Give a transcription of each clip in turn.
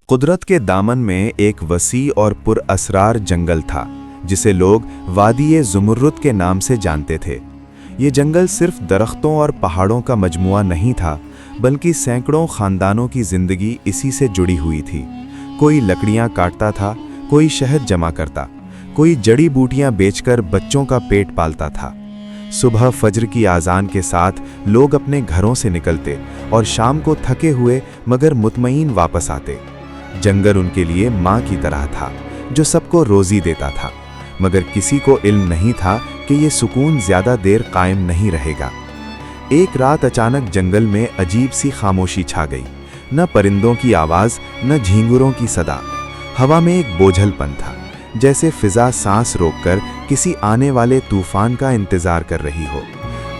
قدرت کے دامن میں ایک وسیع اور پراسرار جنگل تھا جسے لوگ وادی زمرد کے نام سے جانتے تھے۔ یہ جنگل صرف درختوں اور پہاڑوں کا مجموعہ نہیں تھا، بلکہ سینکڑوں خاندانوں کی زندگی اسی سے جڑی ہوئی تھی۔ کوئی لکڑیاں کاٹتا تھا، کوئی شہد جمع کرتا، کوئی جڑی بوٹیاں بیچ کر بچوں کا پیٹ پالتا تھا۔ صبح فجر کی اذان کے ساتھ لوگ اپنے گھروں سے نکلتے اور شام کو تھکے ہوئے مگر مطمئن واپس آتے۔ جنگل ان کے لیے ماں کی طرح تھا جو سب کو روزی دیتا تھا، مگر کسی کو علم نہیں تھا کہ یہ سکون زیادہ دیر قائم نہیں رہے گا۔ ایک رات اچانک جنگل میں عجیب سی خاموشی چھا گئی، نہ پرندوں کی آواز، نہ جھینگروں کی صدا۔ ہوا میں ایک بوجھل پن تھا، جیسے فضا سانس روک کر کسی آنے والے طوفان کا انتظار کر رہی ہو۔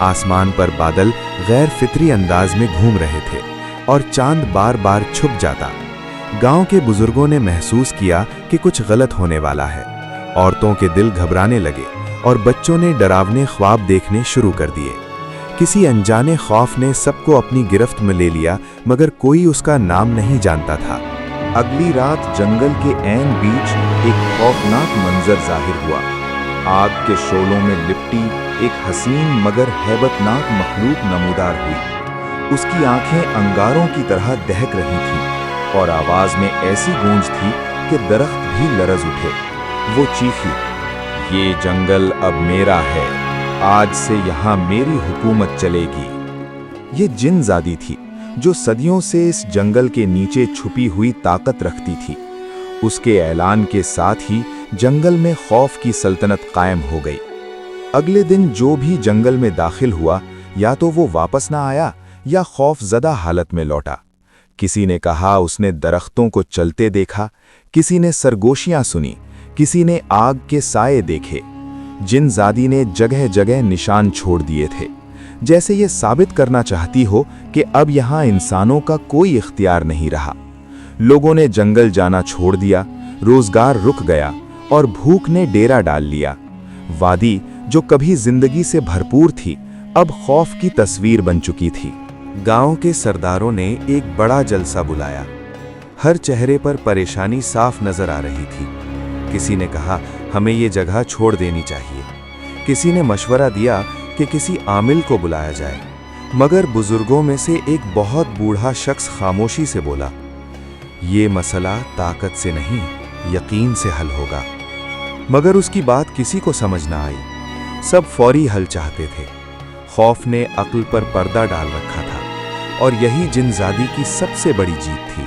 آسمان پر بادل غیر فطری انداز میں گھوم رہے تھے اور چاند بار بار چھپ جاتا۔ گاؤں کے بزرگوں نے محسوس کیا کہ کچھ غلط ہونے والا ہے۔ عورتوں کے دل گھبرانے لگے اور بچوں نے ڈراونے خواب دیکھنے شروع کر دیے۔ کسی انجانے خوف نے سب کو اپنی گرفت میں لے لیا، مگر کوئی اس کا نام نہیں جانتا تھا۔ اگلی رات جنگل کے عین بیچ ایک خوفناک منظر ظاہر ہوا۔ آگ کے شعلوں میں لپٹی ایک حسین مگر ہیبت ناک مخلوق نمودار ہوئی۔ اس کی آنکھیں انگاروں کی طرح دہک رہی تھیں اور آواز میں ایسی گونج تھی کہ درخت بھی لرز اٹھے۔ وہ چیخی، یہ جنگل اب میرا ہے، آج سے یہاں میری حکومت چلے گی۔ یہ جن زادی تھی جو صدیوں سے اس جنگل کے نیچے چھپی ہوئی طاقت رکھتی تھی۔ اس کے اعلان کے ساتھ ہی جنگل میں خوف کی سلطنت قائم ہو گئی۔ اگلے دن جو بھی جنگل میں داخل ہوا، یا تو وہ واپس نہ آیا یا خوف زدہ حالت میں لوٹا۔ کسی نے کہا اس نے درختوں کو چلتے دیکھا، کسی نے سرگوشیاں سنی، کسی نے آگ کے سائے دیکھے۔ جن زادی نے جگہ جگہ نشان چھوڑ دیے تھے، جیسے یہ ثابت کرنا چاہتی ہو کہ اب یہاں انسانوں کا کوئی اختیار نہیں رہا۔ لوگوں نے جنگل جانا چھوڑ دیا، روزگار رک گیا اور بھوک نے ڈیرا ڈال لیا۔ وادی جو کبھی زندگی سے بھرپور تھی، اب خوف کی تصویر بن چکی تھی۔ گاؤں کے سرداروں نے ایک بڑا جلسہ بلایا۔ ہر چہرے پر پریشانی صاف نظر آ رہی تھی۔ کسی نے کہا ہمیں یہ جگہ چھوڑ دینی چاہیے، کسی نے مشورہ دیا کہ کسی عامل کو بلایا جائے، مگر بزرگوں میں سے ایک بہت بوڑھا شخص خاموشی سے بولا، یہ مسئلہ طاقت سے نہیں، یقین سے حل ہوگا۔ مگر اس کی بات کسی کو سمجھ نہ آئی۔ سب فوری حل چاہتے تھے۔ خوف نے عقل پر پردہ ڈال رکھا تھا، اور یہی جن زادی کی سب سے بڑی جیت تھی۔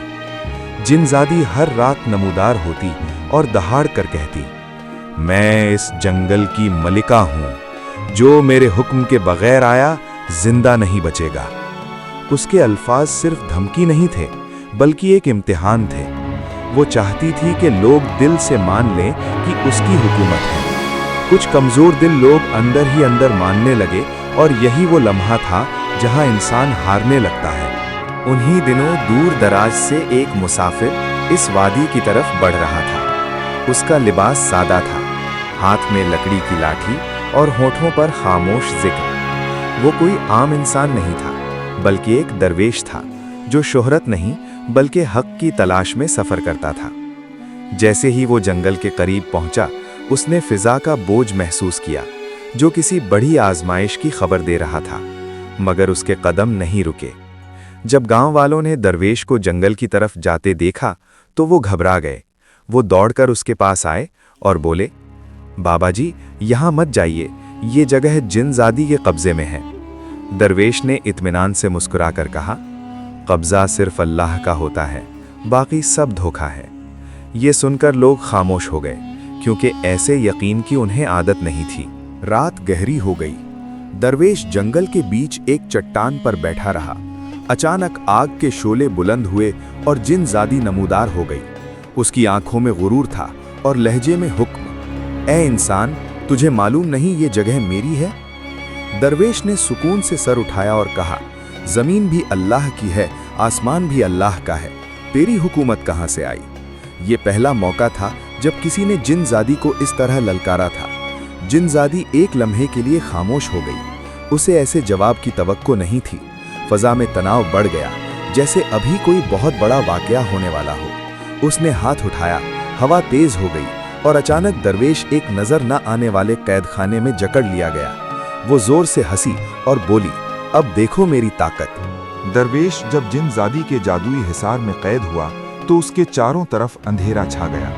جن زادی ہر رات نمودار ہوتی اور دہاڑ کر کہتی، میں اس جنگل کی ملکہ ہوں، جو میرے حکم کے بغیر آیا زندہ نہیں بچے گا۔ اس کے الفاظ صرف دھمکی نہیں تھے، بلکہ ایک امتحان تھے۔ وہ چاہتی تھی کہ لوگ دل سے مان لیں کہ اس کی حکومت ہے۔ کچھ کمزور دل لوگ اندر ہی اندر ماننے لگے، اور یہی وہ لمحہ تھا جہاں انسان ہارنے لگتا ہے۔ انہی دنوں دور دراز سے ایک مسافر اس وادی کی طرف بڑھ رہا تھا۔ اس کا لباس سادہ تھا، ہاتھ میں لکڑی کی لاٹھی اور ہونٹوں پر خاموش ذکر۔ وہ کوئی عام انسان نہیں تھا، بلکہ ایک درویش تھا جو شہرت نہیں بلکہ حق کی تلاش میں سفر کرتا تھا۔ جیسے ہی وہ جنگل کے قریب پہنچا، اس نے فضا کا بوجھ محسوس کیا جو کسی بڑی آزمائش کی خبر دے رہا تھا، مگر اس کے قدم نہیں رکے۔ جب گاؤں والوں نے درویش کو جنگل کی طرف جاتے دیکھا تو وہ گھبرا گئے۔ وہ دوڑ کر اس کے پاس آئے اور بولے، بابا جی یہاں مت جائیے، یہ جگہ جن زادی کے قبضے میں ہے۔ درویش نے اطمینان سے مسکرا کر کہا، قبضہ صرف اللہ کا ہوتا ہے، باقی سب دھوکہ ہے۔ یہ سن کر لوگ خاموش ہو گئے، کیونکہ ایسے یقین کی انہیں عادت نہیں تھی۔ رات گہری ہو گئی۔ درویش جنگل کے بیچ ایک چٹان پر بیٹھا رہا۔ اچانک آگ کے شعلے بلند ہوئے اور جن زادی نمودار ہو گئی۔ اس کی آنکھوں میں غرور تھا اور لہجے میں حکم، اے انسان، تجھے معلوم نہیں یہ جگہ میری ہے؟ درویش نے سکون سے سر اٹھایا اور کہا، زمین بھی اللہ کی ہے، آسمان بھی اللہ کا ہے، تیری حکومت کہاں سے آئی؟ یہ پہلا موقع تھا جب کسی نے جن زادی کو اس طرح للکارا تھا۔ جن زادی ایک لمحے کے لیے خاموش ہو گئی۔ اسے ایسے جواب کی توقع نہیں تھی۔ فضا میں تناؤ بڑھ گیا، جیسے ابھی کوئی بہت بڑا واقعہ ہونے والا ہو۔ उसने हाथ उठाया, हवा तेज हो गई और अचानक दरवेश एक नजर न आने वाले कैद खाने में जकड़ लिया गया। वो जोर से हंसी और बोली, अब देखो मेरी ताकत। दरवेश जब जिनजादी के जादुई हिसार में कैद हुआ तो उसके चारों तरफ अंधेरा छा गया,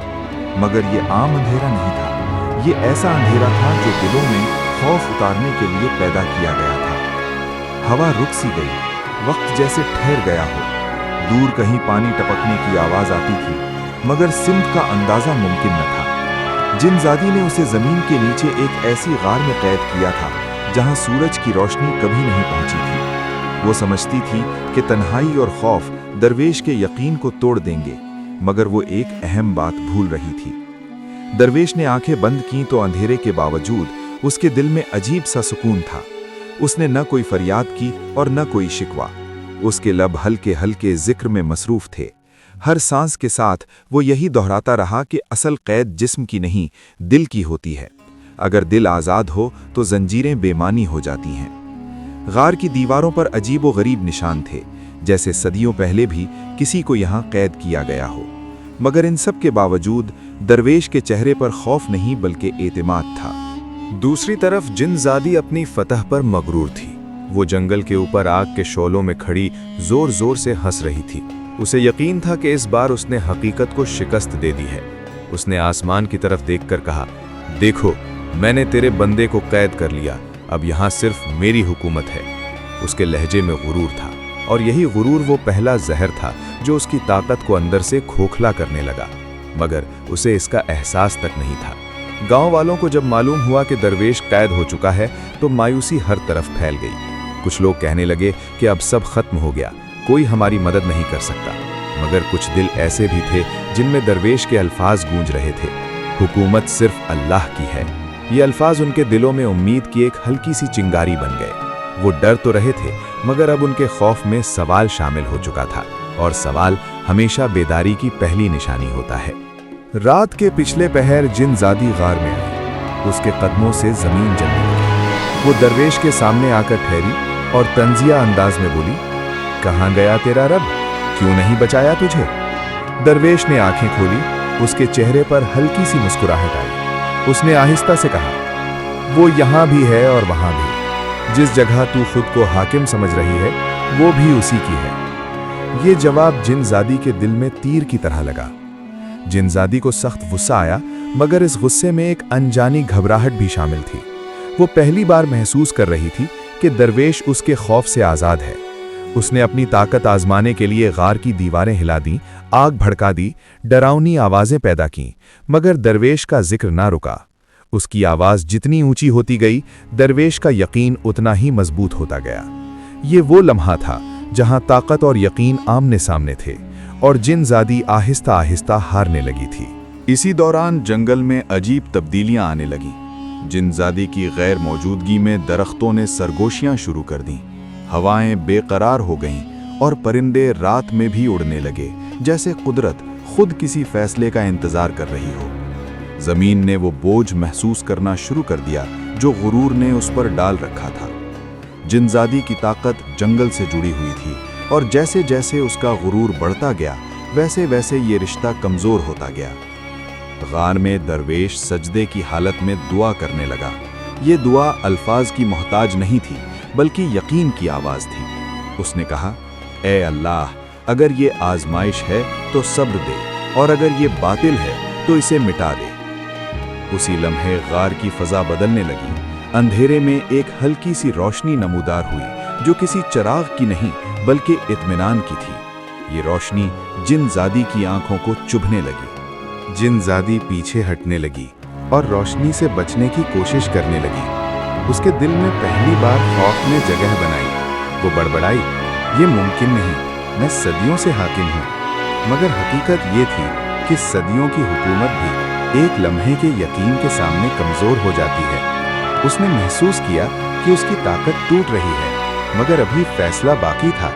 मगर ये आम अंधेरा नहीं था। ये ऐसा अंधेरा था जो दिलों में खौफ उतारने के लिए पैदा किया गया था। हवा रुक सी गई, वक्त जैसे ठहर गया हो। दूर कहीं पानी टपकने की आवाज आती थी, मगर सिमत का अंदाजा मुमकिन न था। जिनजादी ने उसे जमीन के नीचे एक ऐसी गार में कैद किया था जहां सूरज की रोशनी कभी नहीं पहुंची थी। वो समझती थी कि तन्हाई और खौफ दरवेश के यकीन को तोड़ देंगे, मगर वो एक अहम बात भूल रही थी। दरवेश ने आंखें बंद की तो अंधेरे के बावजूद उसके दिल में अजीब सा सुकून था। उसने न कोई फरियाद की और न कोई शिकवा। उसके लब हल्के हल्के जिक्र में मसरूफ थे। हर सांस के साथ वो यही दोहराता रहा कि असल कैद जिस्म की नहीं, दिल की होती है। अगर दिल आज़ाद हो तो जंजीरें बेमानी हो जाती हैं। गार की दीवारों पर अजीब व गरीब निशान थे, जैसे सदियों पहले भी किसी को यहाँ कैद किया गया हो। मगर इन सब के बावजूद दरवेश के चेहरे पर खौफ नहीं बल्कि एतमाद था। दूसरी तरफ जिनजादी अपनी फतह पर मगरूर थी। वो जंगल के ऊपर आग के शोलों में खड़ी जोर जोर से हंस रही थी। उसे यकीन था कि इस बार उसने हकीकत को शिकस्त दे दी है। उसने आसमान की तरफ देखकर कहा, देखो मैंने तेरे बंदे को कैद कर लिया, अब यहाँ सिर्फ मेरी हुकूमत है। उसके लहजे में गुरूर था, और यही गुरूर वो पहला जहर था जो उसकी ताकत को अंदर से खोखला करने लगा, मगर उसे इसका एहसास तक नहीं था। गांव वालों को जब मालूम हुआ कि दरवेश कैद हो चुका है तो मायूसी हर तरफ फैल गई। कुछ लोग कहने लगे कि अब सब खत्म हो गया, कोई हमारी मदद नहीं कर सकता। मगर कुछ दिल ऐसे भी थे जिनमें दरवेश के अल्फाज गूंज रहे थे, हुकूमत सिर्फ अल्लाह की है। ये अल्फाज उनके दिलों में उम्मीद की एक हल्की सी चिंगारी बन गए। वो डर तो रहे थे, मगर अब उनके खौफ में सवाल शामिल हो चुका था, और सवाल हमेशा बेदारी की पहली निशानी होता है। रात के पिछले पहर जिनजादी गार में आई। उसके कदमों से जमीन जलने लगी। वो दरवेश के सामने आकर ठहरी और तंजिया अंदाज में बोली, कहाँ गया तेरा रब, क्यों नहीं बचाया तुझे? दरवेश ने आंखें खोली, उसके चेहरे पर हल्की सी मुस्कुराहट आई। उसने आहिस्ता से कहा, वो यहाँ भी है और वहाँ भी। जिस जगह तू खुद को हाकिम समझ रही है वो भी उसी की है। ये जवाब जिनजादी के दिल में तीर की तरह लगा। जिनजादी को सख्त गुस्सा आया, मगर इस गुस्से में एक अनजानी घबराहट भी शामिल थी। वो पहली बार महसूस कर रही थी कि दरवेश उसके खौफ से आज़ाद है। उसने अपनी ताकत आजमाने के लिए गार की दीवारें हिला दी, आग भड़का दी, डरावनी आवाज़ें पैदा की, मगर दरवेश का जिक्र ना रुका। उसकी आवाज़ जितनी ऊंची होती गई, दरवेश का यकीन उतना ही मजबूत होता गया। ये वो लम्हा था जहां ताकत और यकीन आमने सामने थे, और जिनजादी आहिस्ता आहिस्ता हारने लगी थी। इसी दौरान जंगल में अजीब तब्दीलियां आने लगीं। जिनजादी की गैर मौजूदगी में दरख्तों ने सरगोशियां शुरू कर दीं, हवाएं बेकरार हो गईं और परिंदे रात में भी उड़ने लगे, जैसे कुदरत खुद किसी फैसले का इंतजार कर रही हो। जमीन ने वो बोझ महसूस करना शुरू कर दिया जो गुरूर ने उस पर डाल रखा था। जिनजादी की ताकत जंगल से जुड़ी हुई थी, और जैसे जैसे उसका गुरूर बढ़ता गया वैसे वैसे ये रिश्ता कमजोर होता गया। गार में दरवेश सजदे की हालत में दुआ करने लगा। ये दुआ अल्फाज की मोहताज नहीं थी, बल्कि यकीन की आवाज थी। उसने कहा, ए अल्लाह, अगर ये आजमाइश है तो सब्र दे, और अगर ये बातिल है तो इसे मिटा दे। उसी लम्हे गार की फजा बदलने लगी। अंधेरे में एक हल्की सी रोशनी नमूदार हुई जो किसी चिराग की नहीं बल्कि इत्मीनान की थी। ये रोशनी जिनजादी की आंखों को चुभने लगी। जिनजादी पीछे हटने लगी और रोशनी से बचने की कोशिश करने लगी। उसके दिल में पहली बार खौफ ने जगह बनाई। वो बड़बड़ाई, ये मुमकिन नहीं, मैं सदियों से हाकिम हूँ। मगर हकीकत ये थी कि सदियों की हुकूमत भी एक लम्हे के यकीन के सामने कमजोर हो जाती है। उसने महसूस किया कि उसकी ताकत टूट रही है, मगर अभी फैसला बाकी था।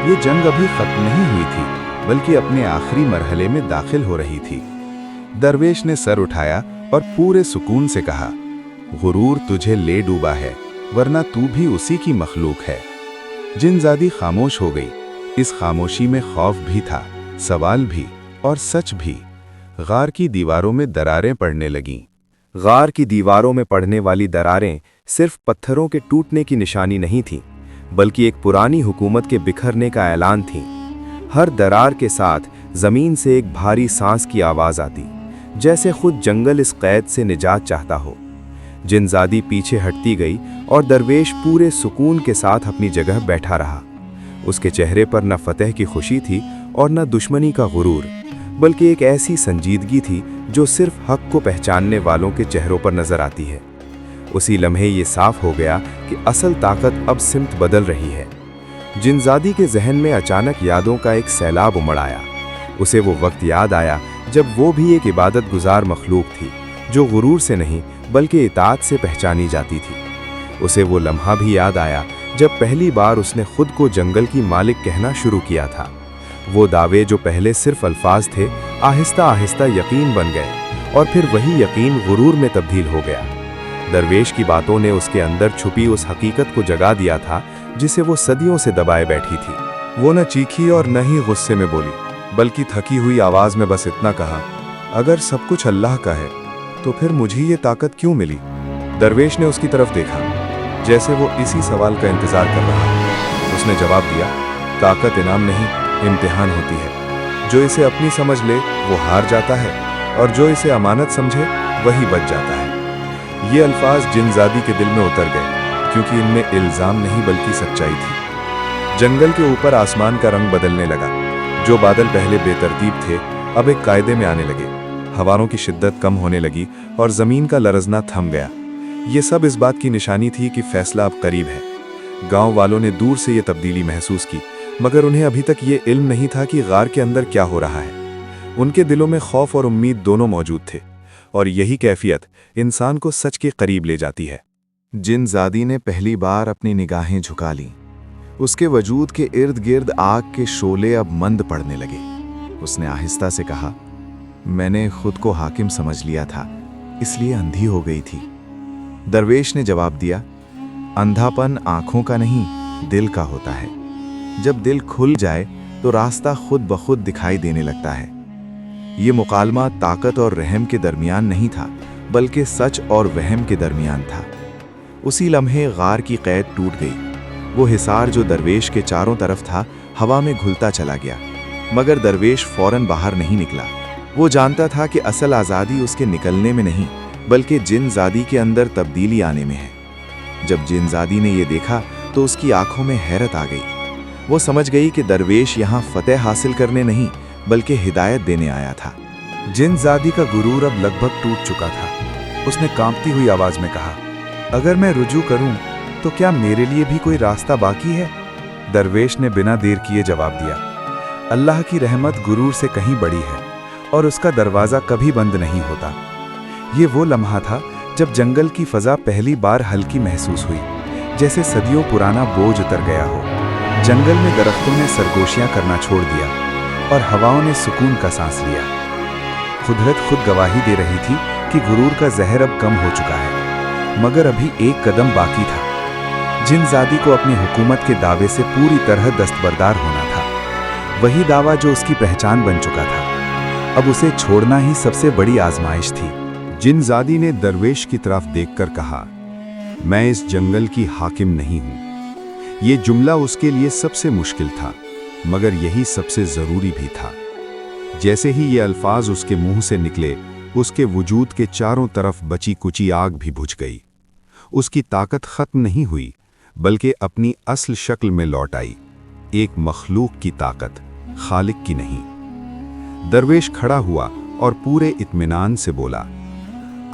ये जंग अभी खत्म नहीं हुई थी, बल्कि अपने आखिरी मरहले में दाखिल हो रही थी। दरवेश ने सर उठाया और पूरे सुकून से कहा, गुरूर तुझे ले डूबा है, वरना तू भी उसी की मखलूक है। जिनजादी खामोश हो गई। इस खामोशी में खौफ भी था, सवाल भी, और सच भी, गार की दीवारों में दरारें पड़ने लगीं। गार की दीवारों में पड़ने वाली दरारें सिर्फ पत्थरों के टूटने की निशानी नहीं थीं, बल्कि एक पुरानी हुकूमत के बिखरने का ऐलान थीं। हर दरार के साथ जमीन से एक भारी सांस की आवाज आती, जैसे खुद जंगल इस कैद से निजात चाहता हो। जिनजादी पीछे हटती गई और दरवेश पूरे सुकून के साथ अपनी जगह बैठा रहा। उसके चेहरे पर न फतेह की खुशी थी और न दुश्मनी का गुरूर, बल्कि एक ऐसी संजीदगी थी जो सिर्फ हक को पहचानने वालों के चेहरों पर नजर आती है। उसी लम्हे ये साफ हो गया कि असल ताकत अब सिमत बदल रही है। जिनजादी के जहन में अचानक यादों का एक सैलाब उमड़ आया। उसे वो वक्त याद आया जब वो भी एक इबादत गुजार मखलूक थी, जो गुरूर से नहीं बल्कि इताअत से पहचानी जाती थी। उसे वो लम्हा भी याद आया जब पहली बार उसने खुद को जंगल की मालिक कहना शुरू किया था। वो दावे जो पहले सिर्फ अल्फाज थे, आहिस्ता आहिस्ता यकीन बन गए और फिर वही यकीन गुरूर में तब्दील हो गया। दरवेश की बातों ने उसके अंदर छुपी उस हकीकत को जगा दिया था जिसे वो सदियों से दबाए बैठी थी। वो न चीखी और न ही गुस्से में बोली, बल्कि थकी हुई आवाज में बस इतना कहा, अगर सब कुछ अल्लाह का है तो फिर मुझे ये ताकत क्यों मिली? दरवेश ने उसकी तरफ देखा, जैसे वो इसी सवाल का इंतजार कर रहा। उसने जवाब दिया, ताकत इनाम नहीं, इम्तिहान होती है। जो इसे अपनी समझ ले वो हार जाता है, और जो इसे अमानत समझे वही बच जाता है। ये अल्फाज जिनजादी के दिल में उतर गए, क्योंकि इनमें इल्जाम नहीं बल्कि सच्चाई थी। जंगल के ऊपर आसमान का रंग बदलने लगा। जो बादल पहले बेतरतीब थे अब एक कायदे में आने लगे। हवाओं की शिद्दत कम होने लगी और जमीन का लरजना थम गया। ये सब इस बात की निशानी थी कि फैसला अब करीब है। गांव वालों ने दूर से ये तब्दीली महसूस की, मगर उन्हें अभी तक ये इल्म नहीं था कि गार के अंदर क्या हो रहा है। उनके दिलों में खौफ और उम्मीद दोनों मौजूद थे, और यही कैफियत इंसान को सच के करीब ले जाती है। जिनजादी ने पहली बार अपनी निगाहें झुका लीं। उसके वजूद के इर्द गिर्द आग के शोले अब मंद पड़ने लगे। उसने आहिस्ता से कहा, मैंने खुद को हाकिम समझ लिया था, इसलिए अंधी हो गई थी। दरवेश ने जवाब दिया, अंधापन आंखों का नहीं दिल का होता है। जब दिल खुल जाए तो रास्ता खुद ब खुद दिखाई देने लगता है। ये मुकालमा ताकत और रहम के दरमियान नहीं था, बल्कि सच और वहम के दरमियान था। उसी लम्हे गार की कैद टूट गई। वो हिसार जो दरवेश के चारों तरफ था हवा में घुलता चला गया, मगर दरवेश फौरन बाहर नहीं निकला। वो जानता था कि असल आज़ादी उसके निकलने में नहीं, बल्कि जिनजादी के अंदर तब्दीली आने में है। जब जिनजादी ने ये देखा तो उसकी आंखों में हैरत आ गई। वो समझ गई कि दरवेश यहाँ फतेह हासिल करने नहीं बल्कि हिदायत देने आया था। जिनजादी का गुरूर अब लगभग टूट चुका था। उसने कांपती हुई आवाज में कहा, अगर मैं रुजू करूं तो क्या मेरे लिए भी कोई रास्ता बाकी है? दरवेश ने बिना देर किए जवाब दिया, अल्लाह की रहमत गुरूर से कहीं बड़ी है और उसका दरवाज़ा कभी बंद नहीं होता। ये वो लम्हा था जब जंगल की फ़ज़ा पहली बार हल्की महसूस हुई, जैसे सदियों पुराना बोझ उतर गया हो। जंगल में दरख्तों ने सरगोशियां करना छोड़ दिया और हवाओं ने सुकून का सांस लिया। कुदरत खुद गवाही दे रही थी कि गुरूर का जहर अब कम हो चुका है, मगर अभी एक कदम बाकी था। जिनजादी को अपनी हुकूमत के दावे से पूरी तरह दस्तबरदार होना था। वही दावा जो उसकी पहचान बन चुका था। अब उसे छोड़ना ही सबसे बड़ी आजमाइश थी। जिनजादी ने दरवेश की तरफ देखकर कहा, मैं इस जंगल की हाकिम नहीं हूं। ये जुमला उसके लिए सबसे मुश्किल था, मगर यही सबसे जरूरी भी था। जैसे ही ये अल्फाज उसके मुंह से निकले, उसके वजूद के चारों तरफ बची कुची आग भी बुझ गई। उसकी ताकत खत्म नहीं हुई, बल्कि अपनी असल शक्ल में लौट आई। एक मखलूक की ताकत, खालिक की नहीं। दरवेश खड़ा हुआ और पूरे इत्मीनान से बोला,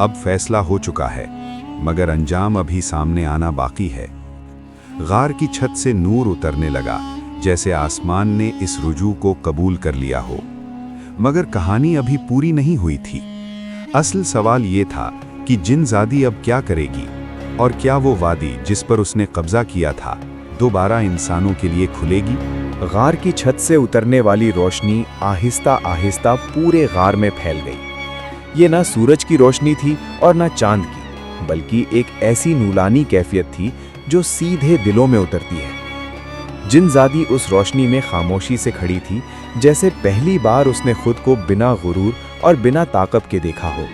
अब फैसला हो चुका है, मगर अंजाम अभी सामने आना बाकी है। गार की छत से नूर उतरने लगा, जैसे आसमान ने इस रुजू को कबूल कर लिया हो। मगर कहानी अभी पूरी नहीं हुई थी। असल सवाल ये था कि जिनजादी अब क्या करेगी, और क्या वो वादी जिस पर उसने कब्जा किया था दोबारा इंसानों के लिए खुलेगी? गार की छत से उतरने वाली रोशनी आहिस्ता आहिस्ता पूरे गार में फैल गई। ये ना सूरज की रोशनी थी और ना चांद की, बल्कि एक ऐसी नूरानी कैफियत थी जो सीधे दिलों में उतरती है। जिनजादी उस रोशनी में खामोशी से खड़ी थी, जैसे पहली बार उसने खुद को बिना गुरूर और बिना ताकत के देखा हो।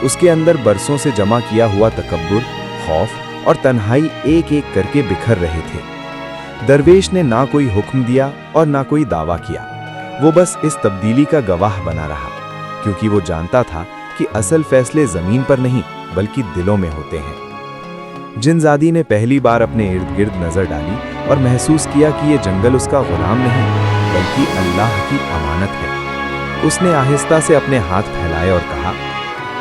उसके अंदर बरसों से जमा किया हुआ तकब्बुर, खौफ और तन्हाई एक एक करके बिखर रहे थे। दरवेश ने ना कोई हुक्म दिया और ना कोई दावा किया। वो बस इस तब्दीली का गवाह बना रहा, क्योंकि वो जानता था कि असल फैसले जमीन पर नहीं बल्कि दिलों में होते हैं। जिनजादी ने पहली बार अपने इर्द गिर्द नजर डाली और महसूस किया कि ये जंगल उसका गुलाम नहीं बल्कि अल्लाह की अमानत है। उसने आहिस्ता से अपने हाथ फैलाए और कहा,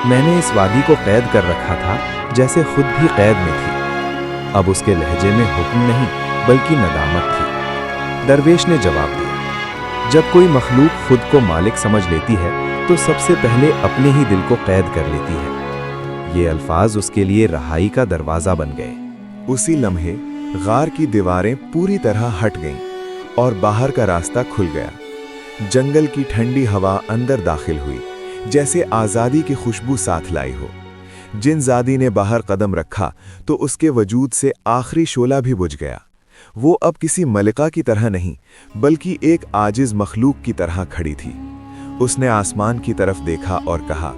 मैंने इस वादी को कैद कर रखा था जैसे खुद भी कैद में थी। अब उसके लहजे में हुक्म नहीं बल्कि नदामत थी। दरवेश ने जवाब दिया, जब कोई मखलूक खुद को मालिक समझ लेती है तो सबसे पहले अपने ही दिल को कैद कर लेती है। ये अल्फाज उसके लिए रहाई का दरवाजा बन गए। उसी लम्हे गार की दीवारें पूरी तरह हट गईं और बाहर का रास्ता खुल गया। जंगल की ठंडी हवा अंदर दाखिल हुई, जैसे आज़ादी की खुशबू साथ लाई हो। जिनजादी ने बाहर कदम रखा तो उसके वजूद से आखिरी शोला भी बुझ गया। वो अब किसी मलिका की तरह नहीं बल्कि एक आजिज मखलूक की तरह खड़ी थी। उसने आसमान की तरफ देखा और कहा,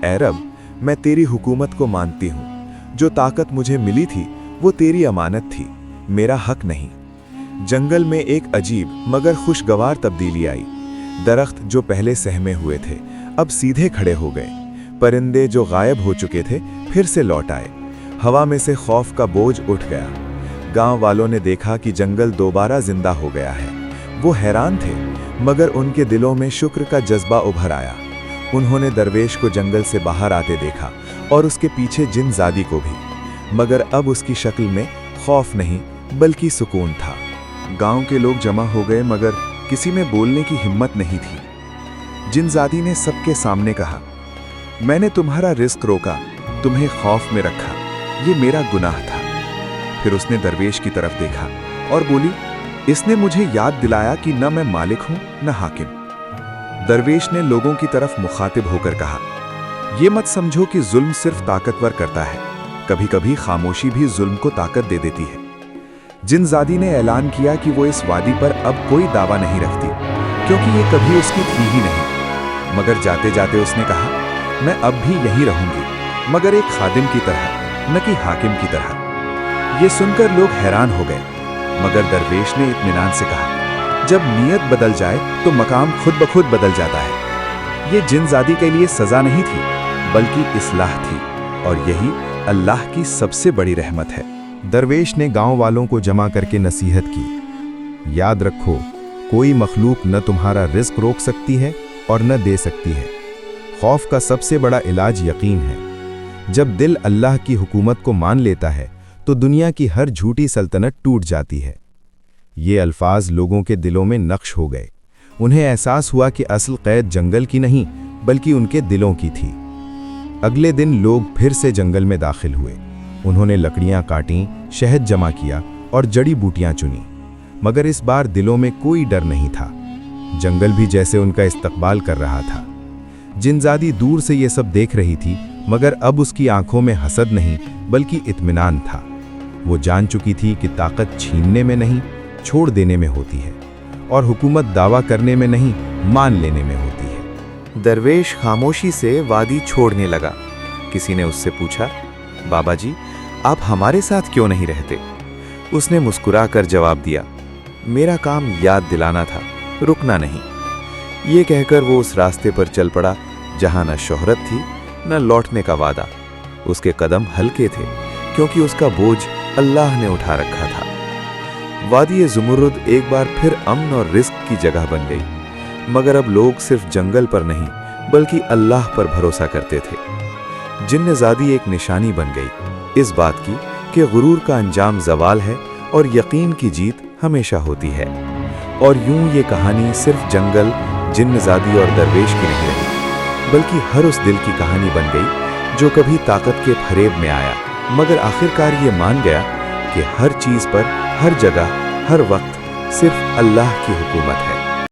ऐ रब, मैं तेरी हुकूमत को मानती हूँ। जो ताकत मुझे मिली थी वो तेरी अमानत थी, मेरा हक नहीं। जंगल में एक अजीब मगर खुशगवार तब्दीली आई। दरख्त जो पहले सहमे हुए थे अब सीधे खड़े हो गए। परिंदे जो गायब हो चुके थे फिर से लौट आए। हवा में से खौफ का बोझ उठ गया। गांव वालों ने देखा कि जंगल दोबारा जिंदा हो गया है। वो हैरान थे मगर उनके दिलों में शुक्र का जज्बा उभर आया। उन्होंने दरवेश को जंगल से बाहर आते देखा और उसके पीछे जिनजादी को भी, मगर अब उसकी शक्ल में खौफ नहीं बल्कि सुकून था। गांव के लोग जमा हो गए मगर किसी में बोलने की हिम्मत नहीं थी। जिनजादी ने सबके सामने कहा, मैंने तुम्हारा रिस्क रोका, तुम्हें खौफ में रखा, ये मेरा गुनाह था। फिर उसने दरवेश की तरफ देखा और बोली, इसने मुझे याद दिलाया कि न मैं मालिक हूं न हाकिम। दरवेश ने लोगों की तरफ मुखातिब होकर कहा, ये मत समझो कि जुल्म सिर्फ ताकतवर करता है, कभी कभी खामोशी भी जुल्म को ताकत दे देती है। जिनजादी ने ऐलान किया कि वो इस वादी पर अब कोई दावा नहीं रखती, क्योंकि ये कभी उसकी थी ही नहीं। मगर जाते जाते उसने कहा, मैं अब भी यहीं रहूंगी, मगर एक खादिम की तरह, न कि हाकिम की तरह। ये सुनकर लोग हैरान हो गए, मगर दरवेश ने इत्मीनान से कहा, जब नीयत बदल जाए तो मकाम खुद ब खुद बदल जाता है। ये जिनजादी के लिए सजा नहीं थी बल्कि इस्लाह थी, और यही अल्लाह की सबसे बड़ी रहमत है। दरवेश ने गांव वालों को जमा करके नसीहत की, याद रखो, कोई मखलूक न तुम्हारा रिस्क रोक सकती है और न दे सकती है। खौफ का सबसे बड़ा इलाज यकीन है। जब दिल अल्लाह की हुकूमत को मान लेता है तो दुनिया की हर झूठी सल्तनत टूट जाती है। ये अल्फाज लोगों के दिलों में नक्श हो गए। उन्हें एहसास हुआ कि असल कैद जंगल की नहीं बल्कि उनके दिलों की थी। अगले दिन लोग फिर से जंगल में दाखिल हुए। उन्होंने लकड़ियां काटीं, शहद जमा किया और जड़ी बूटियां चुनी, मगर इस बार दिलों में कोई डर नहीं था। जंगल भी जैसे उनका इस्तकबाल कर रहा था। जिनजादी दूर से ये सब देख रही थी, मगर अब उसकी आंखों में हसद नहीं बल्कि इत्मीनान था। वो जान चुकी थी कि ताकत छीनने में नहीं, छोड़ देने में होती है, और हुकूमत दावा करने में नहीं, मान लेने में होती है। दरवेश खामोशी से वादी छोड़ने लगा। किसी ने उससे पूछा, बाबा जी, आप हमारे साथ क्यों नहीं रहते? उसने मुस्कुराकर जवाब दिया, मेरा काम याद दिलाना था, रुकना नहीं। ये कहकर वो उस रास्ते पर चल पड़ा जहां न शोहरत थी न लौटने का वादा। उसके कदम हल्के थे क्योंकि उसका बोझ अल्लाह ने उठा रखा था। वादी ज़ुमरुद एक बार फिर अमन और रिस्क की जगह बन गई, मगर अब लोग सिर्फ जंगल पर नहीं बल्कि अल्लाह पर भरोसा करते थे। जिन्नजादी एक निशानी बन गई इस बात की कि गुरूर का अंजाम ज़वाल है और यकीन की जीत हमेशा होती है। और यूं ये कहानी सिर्फ जंगल, जिन्नजादी और दरवेश की नहीं रही, बल्कि हर उस दिल की कहानी बन गई जो कभी ताकत के फरेब में आया, मगर आखिरकार ये मान गया कि हर चीज़ पर, हर जगह, हर वक्त सिर्फ अल्लाह की हुकूमत है।